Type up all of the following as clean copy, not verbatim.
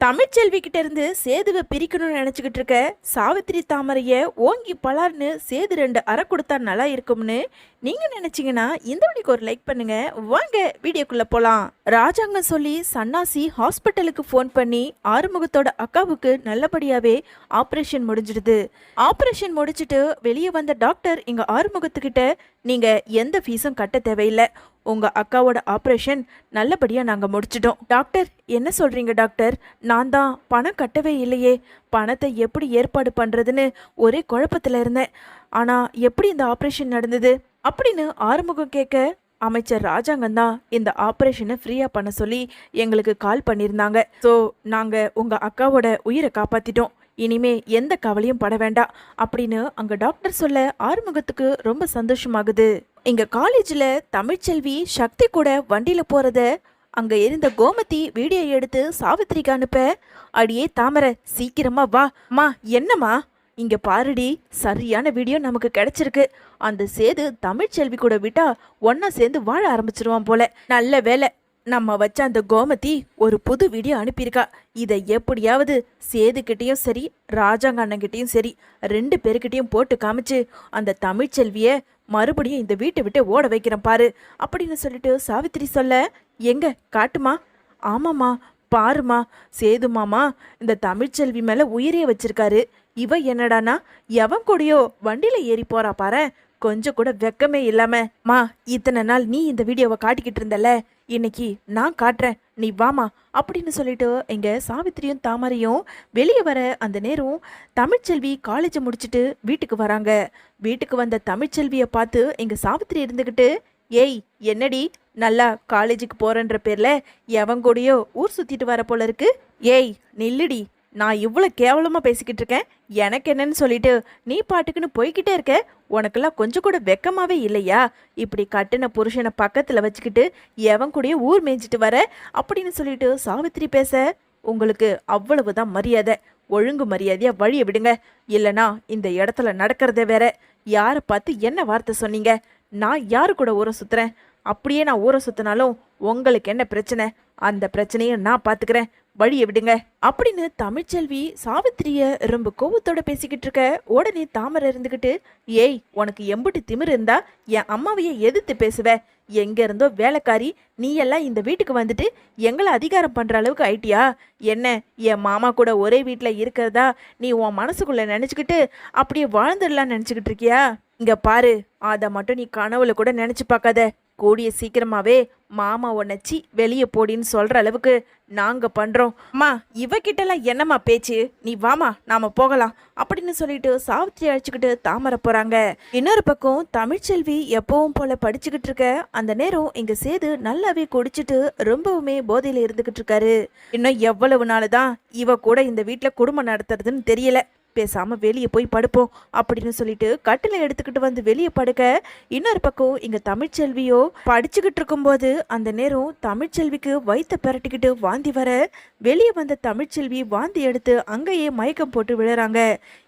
தமிழ்ச்செல்வி கிட்ட இருந்து சேதுவை பிரிக்கணும்னு நினைச்சுக்கிட்டு இருக்க சாவித்திரி தாமரைய ஓங்கி பலார்னு சேது 2 அறை கொடுத்தா நல்லா இருக்கும்னு நீங்க நினைச்சீங்கன்னா இந்த வீடியோக்கு ஒரு லைக் பண்ணுங்க. வாங்க வீடியோக்குள்ள போலாம். ராஜாங்கம் சொல்லி சன்னாசி ஹாஸ்பிட்டலுக்கு ஃபோன் பண்ணி ஆறுமுகத்தோட அக்காவுக்கு நல்லபடியாவே ஆபரேஷன் முடிஞ்சிடுது. ஆபரேஷன் முடிச்சிட்டு வெளியே வந்த டாக்டர் இங்க ஆறுமுகத்துக்கிட்ட நீங்க எந்த ஃபீஸும் கட்ட தேவையில்லை, உங்க அக்காவோட ஆபரேஷன் நல்லபடியா நாங்க முடிச்சிட்டோம். டாக்டர் என்ன சொல்றீங்க டாக்டர்? நான் தான் பணம் கட்டவே இல்லையே, பணத்தை எப்படி ஏற்பாடு பண்றதுன்னு ஒரே குழப்பத்துல இருந்தேன். ஆனா எப்படி இந்த ஆபரேஷன் நடந்தது அப்படின்னு ஆறுமுகம் கேட்க, அமைச்சர் ராஜாங்கம் தான் இந்த ஆபரேஷனை ஃப்ரீயா பண்ண சொல்லி எங்களுக்கு கால் பண்ணியிருந்தாங்க. ஸோ நாங்க உங்க அக்காவோட உயிரை காப்பாத்திட்டோம், இனிமே எந்த கவலையும் பட வேண்டாம் அப்படின்னு அங்க டாக்டர் சொல்ல ஆறுமுகத்துக்கு ரொம்ப சந்தோஷமாகுது. எங்க காலேஜ்ல தமிழ்ச்செல்வி சக்தி கூட வண்டியில போறத அங்க இருந்த கோமதி வீடியோ எடுத்து சாவித்திரிக்கு அனுப்ப, அடியே தாமரை சீக்கிரமா வா. மா என்னம்மா? இங்க பாருடி, சரியான வீடியோ நமக்கு கிடைச்சிருக்கு. அந்த சேது தமிழ்ச்செல்வி கூட விட்டா ஒன்னா சேர்ந்து வாழ ஆரம்பிச்சிருவான் போல. நல்ல வேலை நம்ம வச்ச அந்த கோமதி ஒரு புது வீடியோ அனுப்பியிருக்கா. இதை எப்படியாவது சேதுக்கிட்டையும் சரி ராஜாங்க அண்ணங்கிட்டையும் சரி 2 பேருக்கிட்டையும் போட்டு காமிச்சு அந்த தமிழ்ச்செல்விய மறுபடியும் இந்த வீட்டை விட்டு ஓட வைக்கிறேன் பாரு அப்படின்னு சொல்லிட்டு சாவித்திரி சொல்ல, எங்க காட்டுமா? ஆமாம்மா பாருமா, சேது மாமா இந்த தமிழ்ச்செல்வி மேல உயிரே வச்சிருக்காரு. இவ என்னடானா எவன் கூடயோ வண்டியில ஏறி போறா பாரு, கொஞ்சம் கூட வெக்கமே இல்லாம. மா இத்தனை நாள் நீ இந்த வீடியோவை காட்டிக்கிட்டு இருந்தல, இன்னைக்கு நான் காட்டுறேன், நீ வாமா அப்படின்னு சொல்லிட்டு எங்க சாவித்திரியும் தாமரையும் வெளியே வர அந்த நேரம் தமிழ்ச்செல்வி காலேஜை முடிச்சுட்டு வீட்டுக்கு வராங்க. வீட்டுக்கு வந்த தமிழ்ச்செல்வியை பார்த்து எங்க சாவித்திரி இருந்துக்கிட்டு, ஏய் என்னடி நல்லா காலேஜுக்கு போறன்ற பேர்ல எவன் கூடயோ ஊர் சுத்திட்டு வர போல இருக்கு. ஏய் நில்லுடி, நான் இவ்வளோ கேவலமாக பேசிக்கிட்டு இருக்கேன், எனக்கு என்னன்னு சொல்லிட்டு நீ பாட்டுக்குன்னு போய்கிட்டே இருக்க. உனக்கெல்லாம் கொஞ்சம் கூட வெக்கமாவே இல்லையா? இப்படி கட்டின புருஷனை பக்கத்தில் வச்சுக்கிட்டு எவன் கூடயே ஊர் மேய்ஞ்சிட்டு வர அப்படின்னு சொல்லிட்டு சாவித்திரி பேச, உங்களுக்கு அவ்வளவுதான் மரியாதை, ஒழுங்கு மரியாதையாக வழியை விடுங்க, இல்லைனா இந்த இடத்துல நடக்கிறதே வேற. யாரை பார்த்து என்ன வார்த்தை சொன்னீங்க? நான் யாரு கூட ஊரை சுற்றுறேன்? அப்படியே நான் ஊரை சுற்றினாலும் உங்களுக்கு என்ன பிரச்சனை? அந்த பிரச்சனையை நான் பார்த்துக்கிறேன், வழியை விடுங்க அப்படின்னு தமிழ்ச்செல்வி சாவித்திரிய ரொம்ப கோபத்தோட பேசிக்கிட்டு இருக்க. உடனே தாமரை இருந்துக்கிட்டு, ஏய் உனக்கு எம்புட்டு திமிர் இருந்தா என் அம்மாவையே எதிர்த்து பேசுவ? எங்க இருந்தோ வேலைக்காரி நீ எல்லாம் இந்த வீட்டுக்கு வந்துட்டு எங்களை அதிகாரம் பண்ற அளவுக்கு ஆயிட்டியா? என்ன என் மாமா கூட ஒரே வீட்டுல இருக்கிறதா நீ உன் மனசுக்குள்ள நினைச்சுக்கிட்டு அப்படியே வாழ்ந்துடலாம்னு நினைச்சுக்கிட்டு இருக்கியா? இங்க பாரு, அதை மட்டும் நீ கனவுல கூட நினைச்சு பார்க்காத. கூடிய சீக்கிரமாவே மாமா உன்னைச்சி வெளியே போடின்னு சொல்ற அளவுக்கு நாங்க பண்றோம். அம்மா இவகிட்டலாம் என்னம்மா பேச்சு? நீ வாமா நாம போகலாம் அப்படின்னு சொல்லிட்டு சாவித்திரி அழைச்சிக்கிட்டு தாமரை போறாங்க. இன்னொரு பக்கம் தமிழ்ச்செல்வி எப்பவும் போல படிச்சுக்கிட்டு இருக்க அந்த நேரம் இங்க சேது நல்லாவே குடிச்சிட்டு ரொம்பவுமே போதையில இருந்துகிட்டு இருக்காரு. இன்னும் எவ்வளவு நாள் தான் இவ கூட இந்த வீட்டுல குடும்பம் நடத்துறதுன்னு தெரியல, பேசாம வெளியே போய் படுப்போம் அப்படின்னு சொல்லிட்டு கட்டில எடுத்துக்கிட்டு வந்து வெளியே படுக்க, இன்னொரு பக்கம் இங்க தமிழ்ச்செல்வியோ படிச்சுக்கிட்டு இருக்கும்போது அந்த நேரம் தமிழ்ச்செல்விக்கு வயிற்ற பெரட்டிக்கிட்டு வாந்தி வர, வெளியே வந்த தமிழ்ச்செல்வி வாந்தி எடுத்து அங்கேயே மயக்கம் போட்டு விழுறாங்க.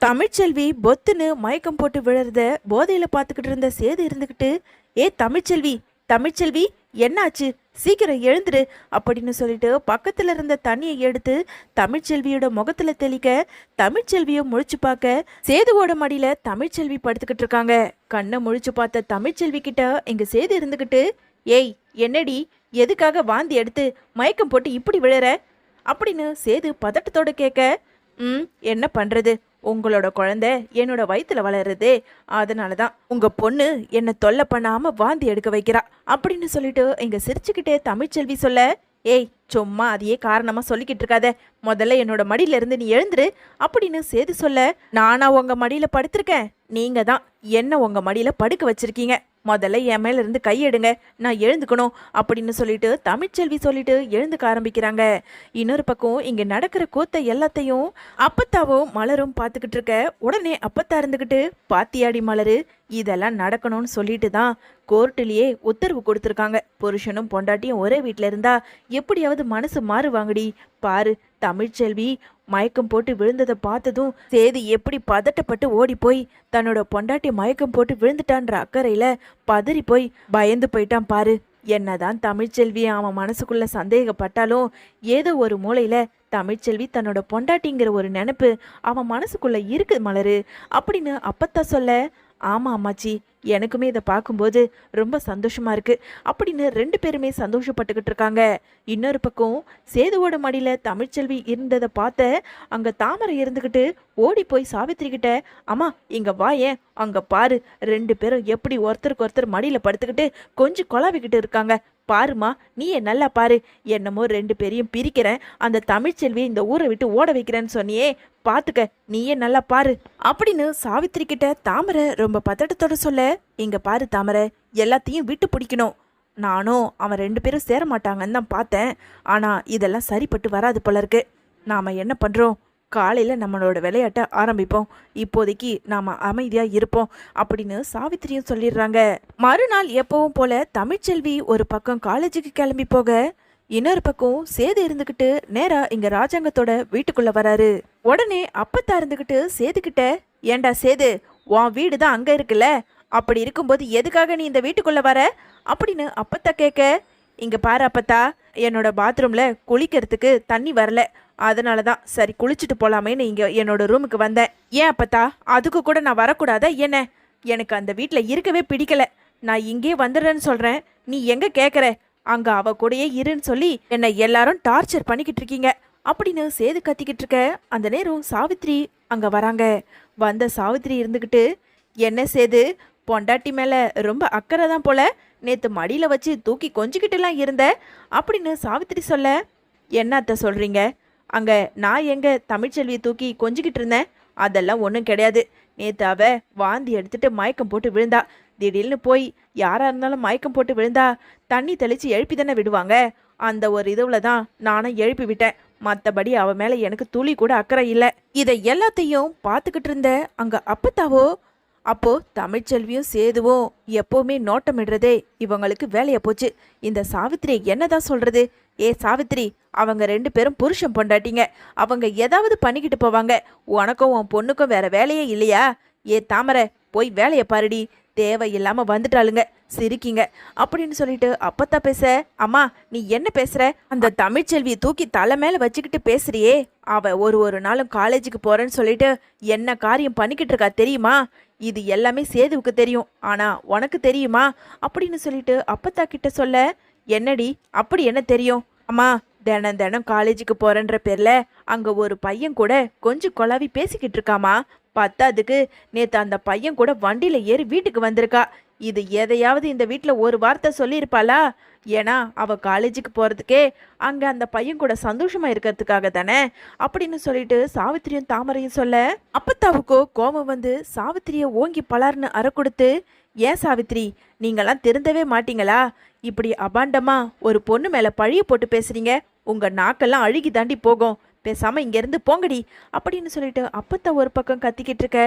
தமிழ்ச்செல்வி பொத்துன்னு மயக்கம் போட்டு விழுறத போதையில பார்த்துக்கிட்டு இருந்த சேது இருந்துக்கிட்டு, ஏ தமிழ்ச்செல்வி தமிழ்ச்செல்வி என்னாச்சு, சீக்கிரம் எழுந்துரு அப்படின்னு சொல்லிட்டு பக்கத்துல இருந்த தண்ணியை எடுத்து தமிழ்ச்செல்வியோட முகத்துல தெளிக்க, தமிழ்ச்செல்வியை முழிச்சு பார்க்க சேதுவோட மடியில தமிழ்ச்செல்வி படுத்துக்கிட்டு இருக்காங்க. கண்ணை முழிச்சு பார்த்த தமிழ்ச்செல்வி கிட்ட எங்க சேது இருந்துக்கிட்டு, ஏய் என்னடி எதுக்காக வாந்தி எடுத்து மயக்கம் போட்டு இப்படி விழற அப்படின்னு சேது பதட்டத்தோட கேட்க, என்ன பண்றது, உங்களோட குழந்தை என்னோட வயிற்றுல வளருதே, அதனாலதான் உங்க பொண்ணு என்னை தொல்லை பண்ணாம வாந்தி எடுக்க வைக்கிறா அப்படின்னு சொல்லிட்டு இங்க சிரிச்சுக்கிட்டே தமிழ்ச்செல்வி சொல்ல, ஏய் சும்மா அதையே காரணமா சொல்லிக்கிட்டு இருக்காத, முதல்ல என்னோட மடியில இருந்து நீ எழுந்துரு அப்படின்னு சேது சொல்ல, நானா உங்க மடியில படுத்திருக்கேன், நீங்க தான் என்ன உங்க மடியில படுக்க வச்சிருக்கீங்க, முதல்ல என் மேல இருந்து கையெடுங்க, நான் எழுந்துக்கணும் அப்படின்னு சொல்லிட்டு தமிழ்ச்செல்வி சொல்லிட்டு எழுந்துக்க ஆரம்பிக்கிறாங்க. இன்னொரு பக்கம் இங்க நடக்கிற கூத்த எல்லாத்தையும் அப்பத்தாவும் மலரும் பார்த்துக்கிட்டு இருக்க. உடனே அப்பத்தா இருந்துக்கிட்டு, பாத்தியாடி மலரு, இதெல்லாம் நடக்கணும்னு சொல்லிட்டு தான் கோர்ட்டிலேயே உத்தரவு கொடுத்துருக்காங்க, புருஷனும் பொண்டாட்டியும் ஒரே வீட்டில் இருந்தா எப்படியாவது மனசு மாறுவாங்கடி. பாரு தமிழ்ச்செல்வி மயக்கம் போட்டு விழுந்ததை பார்த்ததும் சேது எப்படி பதட்டப்பட்டு ஓடி போய் தன்னோட பொண்டாட்டி மயக்கம் போட்டு விழுந்துட்டான்ற அக்கறையில பதறி போய் பயந்து போயிட்டான் பாரு. என்னதான் தமிழ்ச்செல்வி அவன் மனசுக்குள்ள சந்தேகப்பட்டாலும் ஏதோ ஒரு மூலையில தமிழ்ச்செல்வி தன்னோட பொண்டாட்டிங்கிற ஒரு நினைப்பு அவன் மனசுக்குள்ள இருக்கு மலரு அப்படின்னு அப்பத்தா சொல்ல, ஆமா அம்மாச்சி, எனக்குமே இதை பார்க்கும்போது ரொம்ப சந்தோஷமா இருக்கு அப்படின்னு ரெண்டு பேருமே சந்தோஷப்பட்டுக்கிட்டு இருக்காங்க. இன்னொரு பக்கம் சேதுவோட மடியில தமிழ்ச்செல்வி இருந்ததை பார்த்த அங்க தாமரை இருந்துக்கிட்டு ஓடி போய் சாவித்திரி கிட்ட, அம்மா இங்க வா, ஏன் அங்க பாரு, ரெண்டு பேரும் எப்படி ஒருத்தருக்கு ஒருத்தர் மடியில படுத்துக்கிட்டு கொஞ்சம் கொலாவிக்கிட்டு இருக்காங்க பாருமா, நீயே நல்லா பாரு, என்னமோ ரெண்டு பேரையும் பிரிக்கிறேன், அந்த தமிழ்ச்செல்வியை இந்த ஊரை விட்டு ஓட வைக்கிறேன்னு சொன்னியே, பாத்துக்க, நீயே நல்லா பாரு அப்படின்னு சாவித்திரி கிட்ட தாமரை ரொம்ப பதட்டத்தோட சொல்ல, இங்க பாரு தாமரை, எல்லாத்தையும் விட்டு பிடிக்கணும். நானும் அவன் ரெண்டு பேரும் சேர மாட்டாங்கன்னு தான் பார்த்தேன். ஆனா இதெல்லாம் சரிப்பட்டு வராது போல இருக்கு. நாம என்ன பண்றோம், காலையில் நம்மளோட விளையாட்டை ஆரம்பிப்போம், இப்போதைக்கு நாம் அமைதியாக இருப்போம் அப்படின்னு சாவித்திரியும் சொல்லிடுறாங்க. மறுநாள் எப்பவும் போல தமிழ்ச்செல்வி ஒரு பக்கம் காலேஜுக்கு கிளம்பி போக, இன்னொரு பக்கம் சேது இருந்துக்கிட்டு நேரா இங்க ராஜாங்கத்தோட வீட்டுக்குள்ள வராரு. உடனே அப்பத்தா இருந்துக்கிட்டு சேதுக்கிட்ட, ஏண்டா சேது, உன் வீடு தான் அங்க இருக்குல்ல, அப்படி இருக்கும்போது எதுக்காக நீ இந்த வீட்டுக்குள்ள வர அப்படின்னு அப்பத்தா கேட்க, இங்க பாரு அப்பத்தா, என்னோட பாத்ரூம்ல குளிக்கிறதுக்கு தண்ணி வரல, அதனால தான் சரி குளிச்சுட்டு போலாமேன்னு இங்கே என்னோட ரூமுக்கு வந்தேன். ஏன் அப்பத்தா, அதுக்கு கூட நான் வரக்கூடாதா என்ன? எனக்கு அந்த வீட்டில் இருக்கவே பிடிக்கல, நான் இங்கே வந்துடுறேன்னு சொல்கிறேன், நீ எங்கே கேட்குற, அங்கே அவ கூடயே இருன்னு சொல்லி என்னை எல்லாரும் டார்ச்சர் பண்ணிக்கிட்டு இருக்கீங்க அப்படின்னு சேது கத்திக்கிட்டு இருக்க. அந்த நேரம் சாவித்திரி அங்கே வராங்க. வந்த சாவித்திரி இருந்துக்கிட்டு, என்ன சேது, பொண்டாட்டி மேலே ரொம்ப அக்கறை தான் போல, நேற்று மடியில் வச்சு தூக்கி கொஞ்சிக்கிட்டுலாம் இருந்த அப்படின்னு சாவித்திரி சொல்ல, என்னத்த சொல்கிறீங்க, அங்கே நான் எங்கே தமிழ்ச்செல்வியை தூக்கி கொஞ்சிக்கிட்டு இருந்தேன், அதெல்லாம் ஒன்றும் கிடையாது. நேற்று அவ வாந்தி எடுத்துட்டு மயக்கம் போட்டு விழுந்தா. திடீர்னு போய் யாராக இருந்தாலும் மயக்கம் போட்டு விழுந்தா தண்ணி தெளித்து எழுப்பி தானே விடுவாங்க, அந்த ஒரு இதுவில் தான் நானும் எழுப்பி விட்டேன். மற்றபடி அவ மேலே எனக்கு துளி கூட அக்கறை இல்லை. இதை எல்லாத்தையும் பார்த்துக்கிட்டு இருந்த அங்கே அப்பத்தாவோ, அப்போ தமிழ்ச்செல்வியும் சேதுவும் எப்போவுமே நோட்டமிடுறதே இவங்களுக்கு வேலையை போச்சு. இந்த சாவித்திரி என்னதான் சொல்றது? ஏ சாவித்திரி, அவங்க ரெண்டு பேரும் புருஷன் பொண்டாட்டிங்க, அவங்க ஏதாவது பண்ணிக்கிட்டு போவாங்க, உனக்கும் உன் பொண்ணுக்கும் வேற வேலையே இல்லையா? ஏ தாமரை, போய் வேலையை பாருடி, தேவையில்லாம வந்துட்டாளுங்க, சிரிக்கிங்க அப்படின்னு சொல்லிட்டு அப்பத்தா பேச, அம்மா நீ என்ன பேசுற, அந்த தமிழ்ச்செல்வியை தூக்கி தலை மேல வச்சுக்கிட்டு பேசுறியே, அவ ஒரு நாளும் காலேஜுக்கு போறேன்னு சொல்லிட்டு என்ன காரியம் பண்ணிக்கிட்டு இருக்கா தெரியுமா? இது எல்லாமே சேதுவுக்கு தெரியும், ஆனா உனக்கு தெரியுமா அப்படின்னு சொல்லிட்டு அப்பத்தா கிட்ட சொல்ல, என்னடி அப்படி என்ன தெரியும்? அம்மா, தினம் தினம் காலேஜுக்கு போறேன்ற பேர்ல அங்க ஒரு பையன் கூட கொஞ்சம் கொலாவி பேசிக்கிட்டு இருக்காமா, பத்தாதுக்கு நேத்து அந்த பையன் கூட வண்டியில ஏறி வீட்டுக்கு வந்திருக்கா. இது எதையாவது இந்த வீட்டில் ஒரு வார்த்தை சொல்லியிருப்பாளா? ஏன்னா அவ காலேஜுக்கு போறதுக்கே அங்க அந்த பையன் கூட சந்தோஷமா இருக்கிறதுக்காக தானே அப்படின்னு சொல்லிட்டு சாவித்திரியும் தாமரையும் சொல்ல, அப்பத்தாவுக்கோ கோபம் வந்து சாவித்திரிய ஓங்கி பலார்னு அற கொடுத்து, ஏன் சாவித்திரி, நீங்களாம் திருந்தவே மாட்டீங்களா? இப்படி அபாண்டமா ஒரு பொண்ணு மேல பழிய போட்டு பேசுறீங்க, உங்க நாக்கெல்லாம் அழுகி தாண்டி போகும், பேசாம இங்க இருந்து போங்கடி அப்படின்னு சொல்லிட்டு அப்பத்தா ஒரு பக்கம் கத்திக்கிட்டு இருக்க.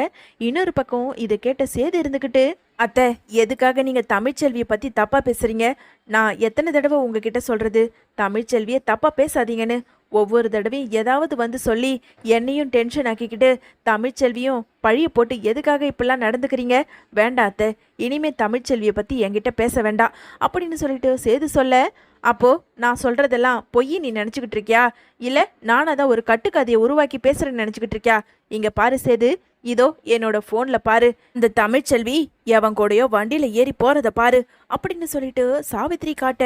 இன்னொரு பக்கம் இதை கேட்ட சேது இருந்துக்கிட்டு, அத்தை, எதுக்காக நீங்க தமிழ்ச்செல்வியை பத்தி தப்பா பேசுறீங்க? நான் எத்தனை தடவை உங்ககிட்ட சொல்றது, தமிழ்ச்செல்வியை தப்பா பேசாதீங்கன்னு? ஒவ்வொரு தடவையும் ஏதாவது வந்து சொல்லி என்னையும் டென்ஷன் ஆக்கிக்கிட்டு தமிழ்ச்செல்வியும் பழிய போட்டு எதுக்காக இப்படிலாம் நடந்துக்கிறீங்க? வேண்டாம் அத்தை, இனிமே தமிழ்ச்செல்வியை பத்தி என்கிட்ட பேச வேண்டாம் அப்படின்னு சொல்லிட்டு சேது சொல்ல, அப்போ நான் சொல்றதெல்லாம் பொய் நீ நினைச்சுக்கிட்டு இருக்கியா, இல்ல நானா தான் ஒரு கட்டுக்கதையை உருவாக்கி பேசுறேன்னு நினைச்சுக்கிட்டு இருக்கியா? இங்க பாரு சேது, இதோ என்னோட போன்ல பாரு, இந்த தமிழ்ச்செல்வி எவன் கூடயோ வண்டியில ஏறி போறத பாரு அப்படின்னு சொல்லிட்டு சாவித்திரி காட்ட,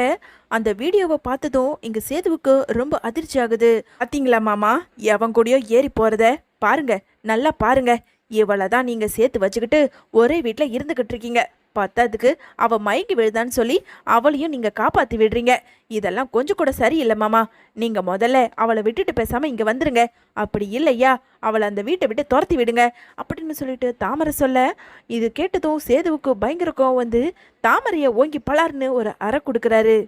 அந்த வீடியோவை பார்த்ததும் இங்க சேதுவுக்கு ரொம்ப அதிர்ச்சி ஆகுது. பாத்தீங்களா மாமா, எவன் கூடயோ ஏறி போறத பாருங்க, நல்லா பாருங்க, இவளதான் நீங்க சேர்த்து வச்சுக்கிட்டு ஒரே வீட்டுல இருந்துகிட்டு இருக்கீங்க, பத்தாதுக்கு அவ மயங்கி விழுதான்னு சொல்லி அவளையும் நீங்க காப்பாத்தி விடுறீங்க, இதெல்லாம் கொஞ்சம் கூட சரியில்லை மாமா, நீங்க முதல்ல அவளை விட்டுட்டு பேசாம இங்க வந்துருங்க, அப்படி இல்லையா அவளை அந்த வீட்டை விட்டு துரத்தி விடுங்க அப்படின்னு சொல்லிட்டு தாமரை சொல்ல, இது கேட்டதும் சேதுவுக்கு பயங்கர கோவம் வந்து தாமரைய ஓங்கி பலார்னு ஒரு அறை கொடுக்குறாரு.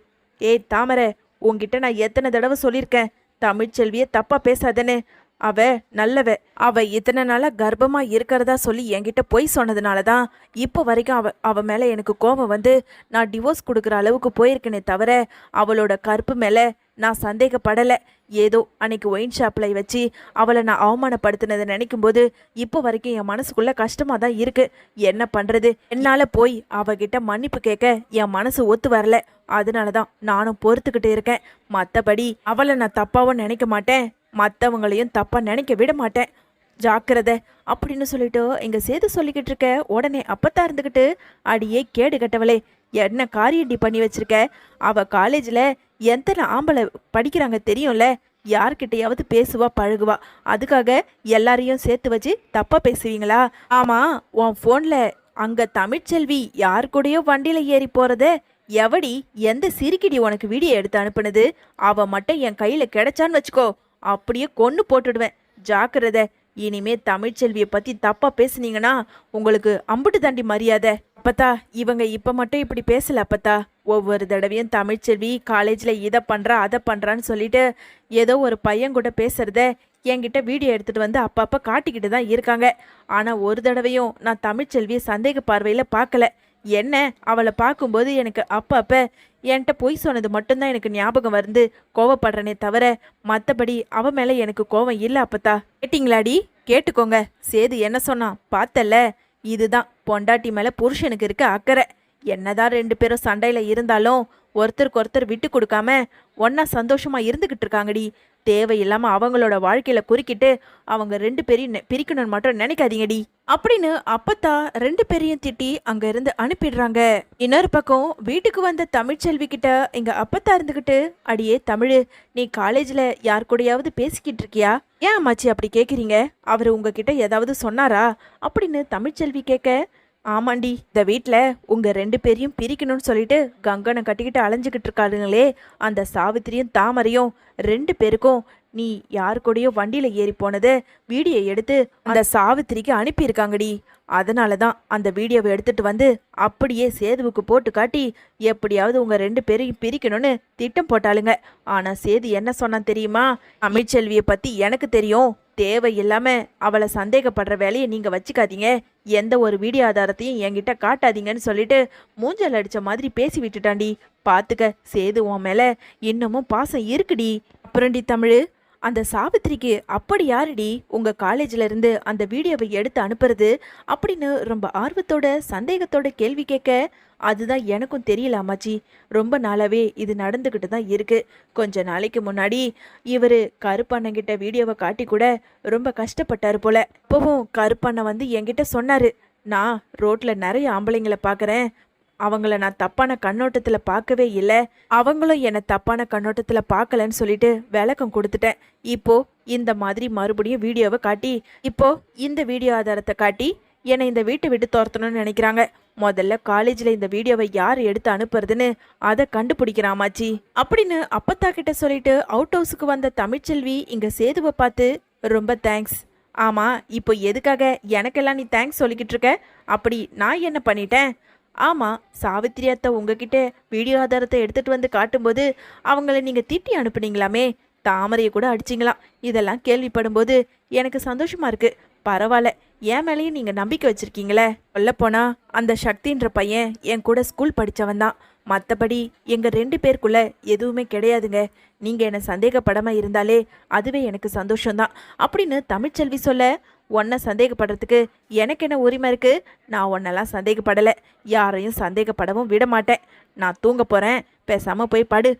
ஏய் தாமரை, உன்கிட்ட நான் எத்தனை தடவை சொல்லியிருக்கேன் தமிழ்ச்செல்வியை தப்பா பேசாதேன்னு, அவ நல்லவ, அவ இத்தனை நாளா கர்ப்பமா இருக்கிறதா சொல்லி என்கிட்ட பொய் சொன்னதுனாலதான் இப்போ வரைக்கும் அவ மேல எனக்கு கோபம் வந்து நான் டிவோர்ஸ் கொடுக்குற அளவுக்கு போயிருக்கேனே தவிர அவளோட கற்பு மேல நான் சந்தேகப்படலை. ஏதோ அன்னைக்கு ஒயின் ஷாப்ல வச்சு அவளை நான் அவமானப்படுத்தினதை நினைக்கும் போது இப்போ வரைக்கும் என் மனசுக்குள்ள கஷ்டமா தான் இருக்கு. என்ன பண்றது, என்னால போய் அவகிட்ட மன்னிப்பு கேட்க என் மனசு ஒத்து வரல, அதனாலதான் நானும் பொறுத்துக்கிட்டு இருக்கேன். மற்றபடி அவளை நான் தப்பாவும் நினைக்க மாட்டேன், மற்றவங்களையும் தப்பாக நினைக்க விட மாட்டேன், ஜாக்கிரதை அப்படின்னு சொல்லிட்டு எங்க சேது சொல்லிக்கிட்டு இருக்க. உடனே அப்பத்தா இருந்துக்கிட்டு, அடியே கேடு கட்டவளே, என்ன காரியண்டி பண்ணி வச்சிருக்க? அவ காலேஜில் எத்தனை ஆம்பளை படிக்கிறாங்க தெரியும்ல, யார்கிட்டையாவது பேசுவா பழகுவா, அதுக்காக எல்லாரையும் சேர்த்து வச்சு தப்பா பேசுவீங்களா? ஆமா, உன் ஃபோன்ல அங்க தமிழ்ச்செல்வி யார் கூடயோ வண்டியில ஏறி போறத எவடி எந்த சிரிக்கிடி உனக்கு வீடியோ எடுத்து அனுப்புனது? அவ மட்டும் என் கையில கிடைச்சான்னு வச்சுக்கோ, அப்படியே கொன்னு போட்டுடுவேன், ஜாக்கிரதை. இனிமே தமிழ்ச்செல்வியை பத்தி தப்பா பேசுனீங்கன்னா உங்களுக்கு அம்புட்டு தாண்டி மரியாதை. அப்பத்தா, இவங்க இப்ப மட்டும் இப்படி பேசல அப்பத்தா. ஒவ்வொரு தடவையும் தமிழ்ச்செல்வி காலேஜ்ல இதை பண்றா அதை பண்றான்னு சொல்லிட்டு ஏதோ ஒரு பையன் கூட பேசுறத என்கிட்ட வீடியோ எடுத்துட்டு வந்து அப்பப்ப காட்டிக்கிட்டு தான் இருக்காங்க. ஆனா ஒரு தடவையும் நான் தமிழ்ச்செல்வியை சந்தேக பார்வையில பார்க்கல. என்ன, அவளை பார்க்கும்போது எனக்கு அப்பப்ப என்கிட்ட பொய் சொன்னது மட்டும்தான் எனக்கு ஞாபகம் வந்து கோவப்படுறனே தவிர மற்றபடி அவ மேலே எனக்கு கோவம் இல்லை அப்பத்தா. கேட்டிங்களாடி? கேட்டுக்கோங்க, சேது என்ன சொன்னான் பார்த்தல? இதுதான் பொண்டாட்டி மேலே புருஷனுக்கு இருக்க அக்கறை. என்னதான் ரெண்டு பேரும் சண்டையில் இருந்தாலும் ஒருத்தருக்கு ஒருத்தர் விட்டு கொடுக்காம ஒன்னா சந்தோஷமா இருந்துக்கிட்டு இருக்காங்கடி. தேவையில்லாம அவங்களோட வாழ்க்கையில குறுக்கிட்டு அவங்க ரெண்டு பேரையும் பிரிக்கணும்னு மட்டும் நினைக்காதீங்கடி அப்படின்னு அப்பத்தா ரெண்டு பேரையும் திட்டி அங்க இருந்து அனுப்பிடுறாங்க. இன்னொரு பக்கம் வீட்டுக்கு வந்த தமிழ்ச்செல்வி கிட்ட எங்க அப்பத்தா இருந்துகிட்டு, அடியே தமிழு, நீ காலேஜ்ல யார் கூடயாவது பேசிக்கிட்டு இருக்கியா? ஏன் அம்மாச்சி அப்படி கேக்குறீங்க? அவரு உங்ககிட்ட ஏதாவது சொன்னாரா அப்படின்னு தமிழ்ச்செல்வி கேட்க, ஆமாண்டி, இந்த வீட்டில் உங்கள் ரெண்டு பேரையும் பிரிக்கணும்னு சொல்லிட்டு கங்கனை கட்டிக்கிட்டு அலைஞ்சிக்கிட்டு இருக்காளுங்களே அந்த சாவித்திரியும் தாமரையும், ரெண்டு பேருக்கும் நீ யாரு கூடயோ வண்டியில் ஏறி போனதை வீடியோ எடுத்து அந்த சாவித்திரிக்கு அனுப்பியிருக்காங்கடி. அதனால தான் அந்த வீடியோவை எடுத்துட்டு வந்து அப்படியே சேதுவுக்கு போட்டு காட்டி எப்படியாவது உங்கள் ரெண்டு பேரையும் பிரிக்கணும்னு திட்டம் போட்டாளுங்க. ஆனால் சேது என்ன சொன்னான் தெரியுமா? தமிழ்ச்செல்வியை பற்றி எனக்கு தெரியும், தேவையில்லாம அவளை சந்தேகப்படுற வேலையை நீங்க வச்சுக்காதீங்க, எந்த ஒரு வீடியோ ஆதாரத்தையும் என்கிட்ட காட்டாதீங்கன்னு சொல்லிட்டு மூஞ்சல் அடிச்ச மாதிரி பேசி விட்டுட்டாண்டி. பாத்துக்க, சேது உன் மேல இன்னமும் பாசம் இருக்குடி. அப்புறண்டி தமிழு, அந்த சாவித்திரிக்கு அப்படி யாருடி உங்க காலேஜ்ல இருந்து அந்த வீடியோவை எடுத்து அனுப்புறது அப்படின்னு ரொம்ப ஆர்வத்தோட சந்தேகத்தோட கேள்வி கேட்க, அதுதான் எனக்கும் தெரியல அம்மாச்சி. ரொம்ப நாளாவே இது நடந்துக்கிட்டு தான் இருக்கு. கொஞ்ச நாளைக்கு முன்னாடி இவர் கருப்பண்ணங்கிட்ட வீடியோவை காட்டி கூட ரொம்ப கஷ்டப்பட்டாரு போல. இப்போவும் கருப்பண்ணன் வந்து என்கிட்ட சொன்னாரு, நான் ரோட்ல நிறைய ஆம்பளைங்களை பார்க்குறேன், அவங்கள நான் தப்பான கண்ணோட்டத்தில் பார்க்கவே இல்லை, அவங்களும் என்னை தப்பான கண்ணோட்டத்தில் பார்க்கலன்னு சொல்லிட்டு விளக்கம் கொடுத்துட்டேன். இப்போ இந்த மாதிரி மறுபடியும் வீடியோவை காட்டி இப்போ இந்த வீடியோ ஆதாரத்தை காட்டி என்னை இந்த வீட்டை விட்டு துரத்தணும்னு நினைக்கிறாங்க. முதல்ல காலேஜில் இந்த வீடியோவை யார் எடுத்து அனுப்புறதுன்னு அதை கண்டுபிடிக்கிறாமாச்சி அப்படின்னு அப்பத்தா கிட்ட சொல்லிட்டு அவுட் ஹவுஸுக்கு வந்த தமிழ்ச்செல்வி இங்க சேதுவை பார்த்து, ரொம்ப தேங்க்ஸ். ஆமா, இப்போ எதுக்காக எனக்கெல்லாம் நீ தேங்க்ஸ் சொல்லிக்கிட்டு இருக்க? அப்படி நான் என்ன பண்ணிட்டேன்? ஆமா, சாவித்திரி அத்தை உங்ககிட்ட வீடியோ ஆதாரத்தை எடுத்துட்டு வந்து காட்டும்போது அவங்கள நீங்க திட்டி அனுப்புனீங்களாமே, தாமரையை கூட அடிச்சிங்களாம். இதெல்லாம் கேள்விப்படும்போது எனக்கு சந்தோஷமா இருக்கு. பரவாயில்ல, என் மேலேயும் நீங்க நம்பிக்கை வச்சிருக்கீங்களே. சொல்லப்போனா அந்த சக்தின்ற பையன் என் கூட ஸ்கூல் படிச்சவன் தான், மற்றபடி எங்க ரெண்டு பேருக்குள்ள எதுவுமே கிடையாதுங்க. நீங்க என்ன சந்தேகப்படாம இருந்தாலே அதுவே எனக்கு சந்தோஷம்தான் அப்படின்னு தமிழ்ச்செல்வி சொல்ல, உன்னை சந்தேகப்படுறதுக்கு எனக்கு என்ன உரிமை இருக்கு? நான் உன்னெல்லாம் சந்தேகப்படலை, யாரையும் சந்தேகப்படவும் விட மாட்டேன். நான் தூங்க போறேன், பேசாம போய் படு